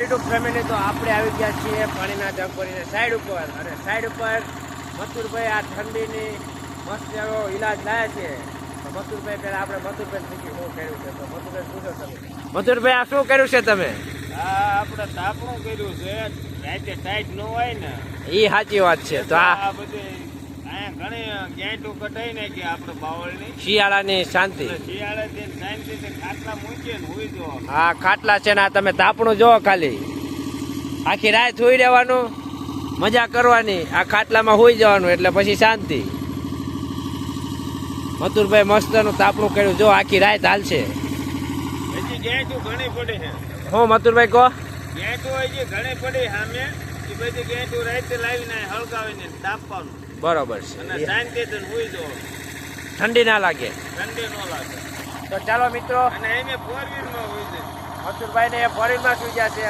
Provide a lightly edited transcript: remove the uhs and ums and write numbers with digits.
YouTube family તો આપણે આવી ગયા છીએ પાણીના જગ ભરીને સાઈડ ઉપર અને સાઈડ ઉપર મથુરભાઈ આ ઠંડીની મસ્ત એવો ઈલાજ લાયા છે. તો મથુરભાઈ પહેલા આપણે મથુરભાઈ પૂછી શું કર્યું છે. તો મથુરભાઈ પૂછો તમે. મથુરભાઈ આ શું કર્યું છે તમે? આપણે તાપણું કર્યું છે. રાતે ટાઈટ ન હોય ને એ સાચી વાત છે. તો આ બધી ઘણી ગેંટો કઢાઈ નાખી આપણે બાવળની શિયાળાની શાંતિ. શિયાળે શાંતિથી ખાટલા મૂકીએ ને હુઈ જવાનું. હા ખાટલા છે ને આ તમે તાપણું જોવો ખાલી આખી રાત હુઈ રહેવાનું મજા કરવાની આ ખાટલામાં હુઈ જવાનું એટલે પછી શાંતિ. મથુરભાઈ મસ્તનું તાપણું કર્યું જો આખી રાત હાલશે. હજી ગેંટો ઘણી પડી છે. હું મથુરભાઈ કહો ગેંટો હજી ઘણી પડી સામે એ બધી ગેંટો રાતે લાવીને હળગાવીને તાપવાનું બરોબર છે અને શાંતિથી હુઈ જવાનું. ઠંડી ના લાગે. ઠંડી ન લાગે. તો ચાલો મિત્રો અને એને ફોર વ્હીલમાં હુઈ જાય. મથુરભાઈ ને ફોરેનમાં સુઈ ગયા છે.